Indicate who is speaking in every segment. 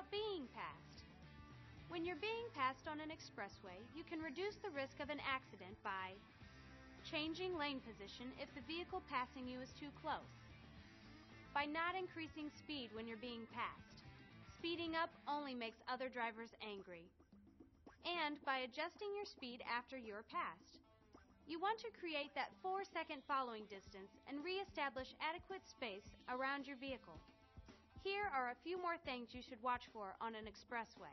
Speaker 1: about being passed. When you're being passed on an expressway, you can reduce the risk of an accident by changing lane position if the vehicle passing you is too close, by not increasing speed when you're being passed. Speeding up only makes other drivers angry. And by adjusting your speed after you're passed. You want to create that 4-second following distance and re-establish adequate space around your vehicle. Here are a few more things you should watch for on an expressway.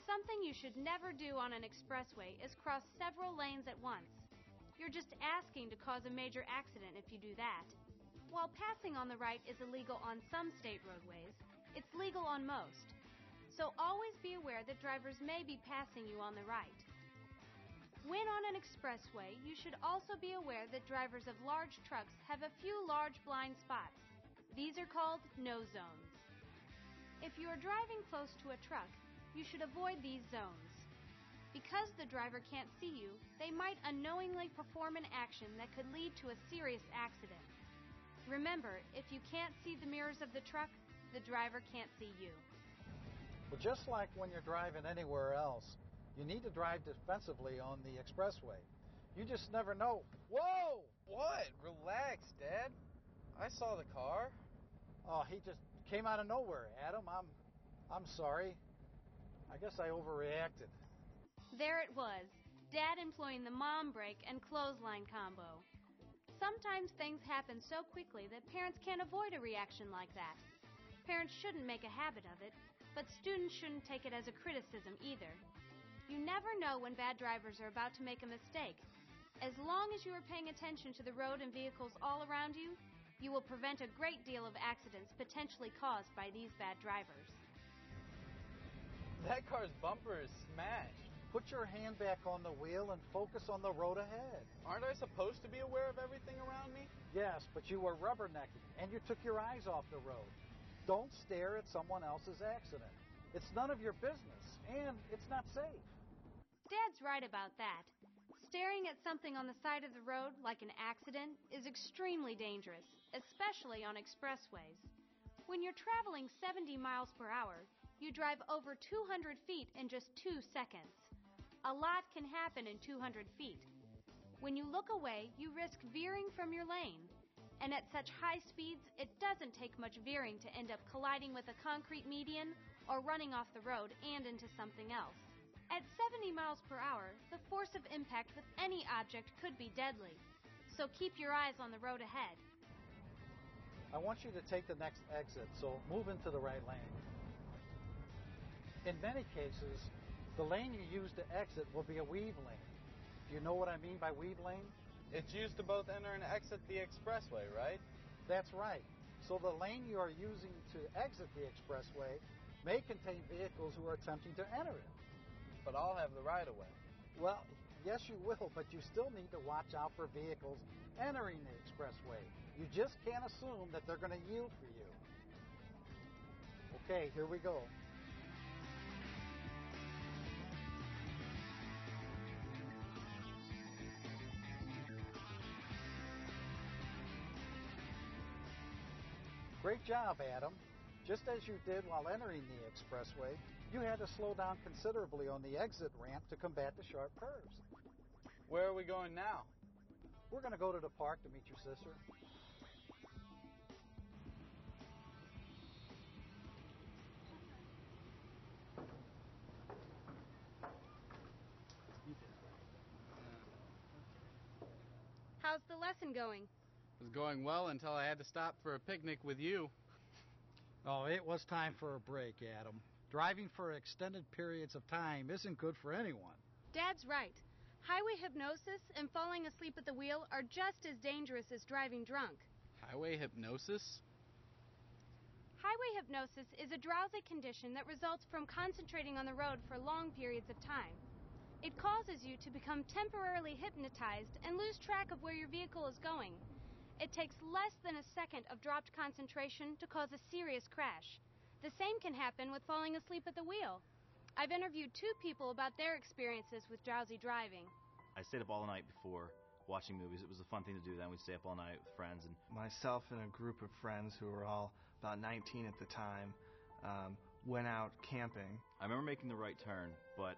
Speaker 1: Something you should never do on an expressway is cross several lanes at once. You're just asking to cause a major accident if you do that. While passing on the right is illegal on some state roadways, it's legal on most. So always be aware that drivers may be passing you on the right. When on an expressway, you should also be aware that drivers of large trucks have a few large blind spots. These are called no zones. If you are driving close to a truck, you should avoid these zones. Because the driver can't see you, they might unknowingly perform an action that could lead to a serious accident. Remember, if you can't see the mirrors of the truck, the driver can't see you.
Speaker 2: Well, just like when you're driving anywhere else, you need to drive defensively on the expressway. You just never know.
Speaker 3: Whoa! What? Relax, Dad. I saw the car.
Speaker 2: Oh, he just came out of nowhere, Adam. I'm sorry. I guess I overreacted.
Speaker 1: There it was, Dad employing the mom brake and clothesline combo. Sometimes things happen so quickly that parents can't avoid a reaction like that. Parents shouldn't make a habit of it, but students shouldn't take it as a criticism either. You never know when bad drivers are about to make a mistake. As long as you are paying attention to the road and vehicles all around you, you will prevent a great deal of accidents potentially caused by these bad drivers.
Speaker 3: That car's bumper is smashed.
Speaker 2: Put your hand back on the wheel and focus on the road ahead.
Speaker 3: Aren't I supposed to be aware of everything around me?
Speaker 2: Yes, but you were rubbernecking and you took your eyes off the road. Don't stare at someone else's accident. It's none of your business, and it's not safe.
Speaker 1: Dad's right about that. Staring at something on the side of the road, like an accident, is extremely dangerous, especially on expressways. When you're traveling 70 miles per hour, you drive over 200 feet in just 2 seconds. A lot can happen in 200 feet. When you look away, you risk veering from your lane. And at such high speeds, it doesn't take much veering to end up colliding with a concrete median or running off the road and into something else. At 70 miles per hour, the force of impact with any object could be deadly. So keep your eyes on the road ahead.
Speaker 2: I want you to take the next exit, so move into the right lane. In many cases, the lane you use to exit will be a weave lane. Do you know what I mean by weave lane?
Speaker 3: It's used to both enter and exit the expressway, right?
Speaker 2: That's right. So the lane you are using to exit the expressway may contain vehicles who are attempting to enter it.
Speaker 3: But I'll have the right-of-way.
Speaker 2: Well, yes you will, but you still need to watch out for vehicles entering the expressway. You just can't assume that they're going to yield for you. Okay, here we go. Great job, Adam. Just as you did while entering the expressway, you had to slow down considerably on the exit ramp to combat the sharp curves.
Speaker 3: Where are we going now?
Speaker 2: We're going to go to the park to meet your sister.
Speaker 1: How's the lesson going?
Speaker 4: It was going well until I had to stop for a picnic with you.
Speaker 2: Oh, it was time for a break, Adam. Driving for extended periods of time isn't good for anyone.
Speaker 1: Dad's right. Highway hypnosis and falling asleep at the wheel are just as dangerous as driving drunk.
Speaker 4: Highway hypnosis?
Speaker 1: Highway hypnosis is a drowsy condition that results from concentrating on the road for long periods of time. It causes you to become temporarily hypnotized and lose track of where your vehicle is going. It takes less than a second of dropped concentration to cause a serious crash. The same can happen with falling asleep at the wheel. I've interviewed 2 people about their experiences with drowsy driving.
Speaker 5: I stayed up all night before watching movies. It was a fun thing to do then. We'd stay up all night with friends. And
Speaker 6: myself and a group of friends who were all about 19 at the time went out camping.
Speaker 5: I remember making the right turn, but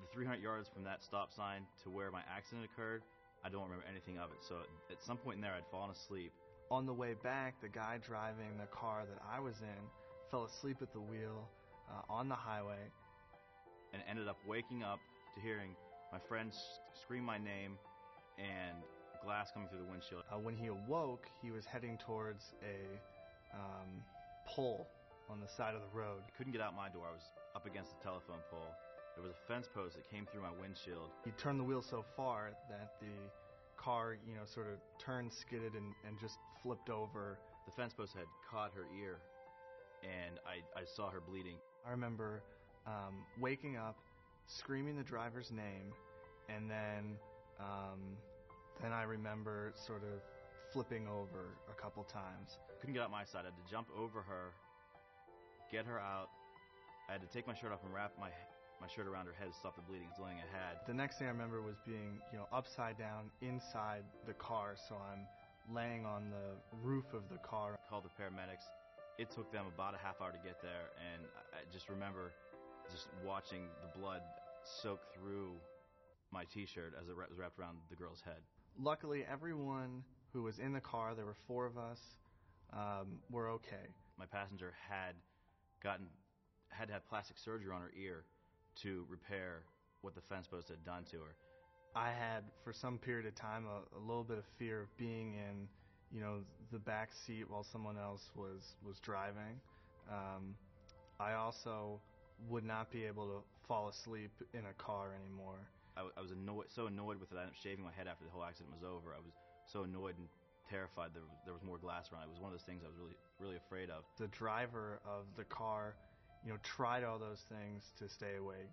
Speaker 5: the 300 yards from that stop sign to where my accident occurred, I don't remember anything of it. So at some point in there, I'd fallen asleep.
Speaker 6: On the way back, the guy driving the car that I was in fell asleep at the wheel on the highway.
Speaker 5: And ended up waking up to hearing my friends scream my name and glass coming through the windshield.
Speaker 6: When he awoke, he was heading towards a pole on the side of the road.
Speaker 5: I couldn't get out my door. I was up against the telephone pole. There was a fence post that came through my windshield.
Speaker 6: He turned the wheel so far that the car, sort of turned, skidded, and just flipped over.
Speaker 5: The fence post had caught her ear, and I saw her bleeding.
Speaker 6: I remember waking up, screaming the driver's name, and then I remember sort of flipping over a couple times.
Speaker 5: Couldn't get out my side. I had to jump over her, get her out. I had to take my shirt off and wrap my shirt around her head to stop the bleeding. It's the only thing I had.
Speaker 6: The next thing I remember was being, upside down inside the car, so I'm laying on the roof of the car.
Speaker 5: I called the paramedics. It took them about a half hour to get there, and I just remember just watching the blood soak through my T-shirt as it was wrapped around the girl's head.
Speaker 6: Luckily, everyone who was in the car, there were 4 of us, were okay.
Speaker 5: My passenger had to have plastic surgery on her ear to repair what the fence post had done to her.
Speaker 6: I had, for some period of time, a little bit of fear of being in, the back seat while someone else was driving. I also would not be able to fall asleep in a car anymore.
Speaker 5: I was so annoyed with it. I ended up shaving my head after the whole accident was over. I was so annoyed and terrified there was more glass around. It was one of those things I was really, really afraid of.
Speaker 6: The driver of the car, tried all those things to stay awake.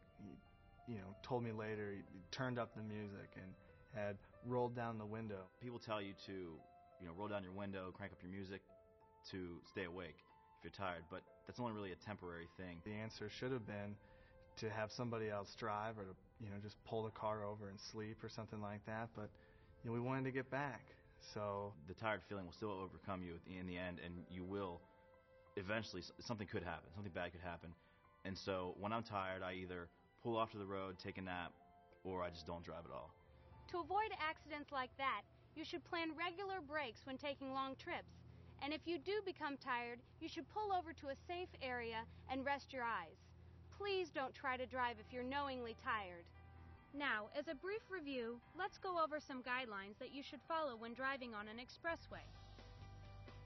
Speaker 6: He, told me later he turned up the music and had rolled down the window.
Speaker 5: People tell you to, roll down your window, crank up your music to stay awake if you're tired, but that's only really a temporary thing.
Speaker 6: The answer should have been to have somebody else drive, or to, just pull the car over and sleep or something like that, but we wanted to get back. So
Speaker 5: the tired feeling will still overcome you in the end, and you will eventually, something could happen, something bad could happen. And so when I'm tired, I either pull off to the road, take a nap, or I just don't drive at all.
Speaker 1: To avoid accidents like that, you should plan regular breaks when taking long trips. And if you do become tired, you should pull over to a safe area and rest your eyes. Please don't try to drive if you're knowingly tired. Now, as a brief review, let's go over some guidelines that you should follow when driving on an expressway.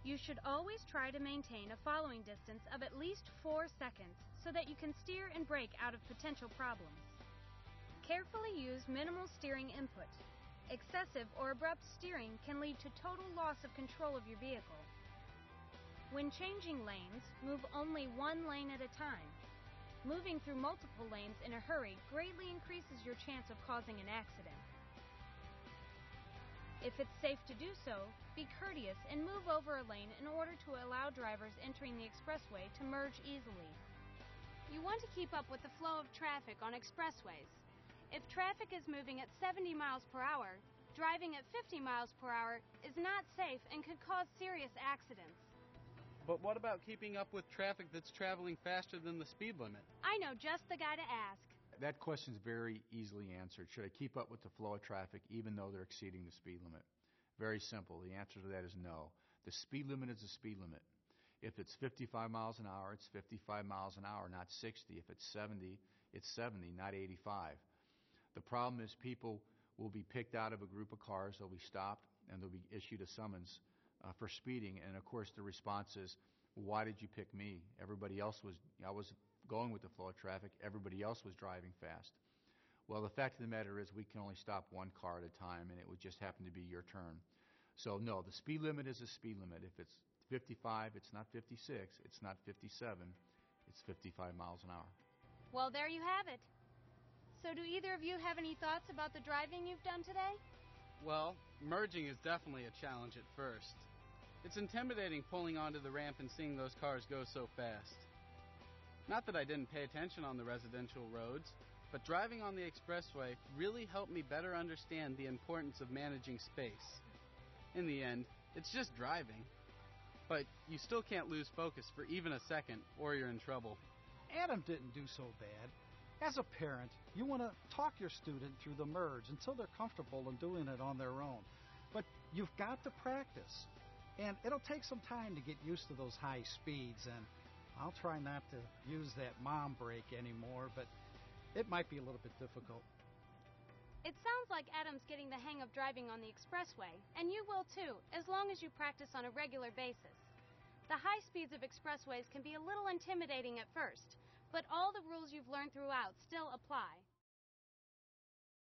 Speaker 1: You should always try to maintain a following distance of at least 4 seconds so that you can steer and brake out of potential problems. Carefully use minimal steering input. Excessive or abrupt steering can lead to total loss of control of your vehicle. When changing lanes, move only one lane at a time. Moving through multiple lanes in a hurry greatly increases your chance of causing an accident. If it's safe to do so, be courteous and move over a lane in order to allow drivers entering the expressway to merge easily. You want to keep up with the flow of traffic on expressways. If traffic is moving at 70 miles per hour, driving at 50 miles per hour is not safe and could cause serious accidents.
Speaker 4: But what about keeping up with traffic that's traveling faster than the speed limit?
Speaker 1: I know just the guy to ask.
Speaker 7: That question's very easily answered. Should I keep up with the flow of traffic even though they're exceeding the speed limit? Very simple. The answer to that is no. The speed limit is the speed limit. If it's 55 miles an hour, it's 55 miles an hour, not 60. If it's 70, it's 70, not 85. The problem is people will be picked out of a group of cars, they'll be stopped, and they'll be issued a summons for speeding. And, of course, the response is, why did you pick me? I was going with the flow of traffic. Everybody else was driving fast. Well, the fact of the matter is we can only stop one car at a time, and it would just happen to be your turn. So, no, the speed limit is a speed limit. If it's 55, it's not 56, it's not 57, it's 55 miles an hour.
Speaker 1: Well, there you have it. So do either of you have any thoughts about the driving you've done today?
Speaker 4: Well, merging is definitely a challenge at first. It's intimidating pulling onto the ramp and seeing those cars go so fast. Not that I didn't pay attention on the residential roads, but driving on the expressway really helped me better understand the importance of managing space. In the end, it's just driving. But you still can't lose focus for even a second, or you're in trouble.
Speaker 2: Adam didn't do so bad. As a parent, you want to talk your student through the merge until they're comfortable in doing it on their own. But you've got to practice. And it'll take some time to get used to those high speeds. And I'll try not to use that mom brake anymore, but it might be a little bit difficult.
Speaker 1: It sounds like Adam's getting the hang of driving on the expressway, and you will too, as long as you practice on a regular basis. The high speeds of expressways can be a little intimidating at first, but all the rules you've learned throughout still apply.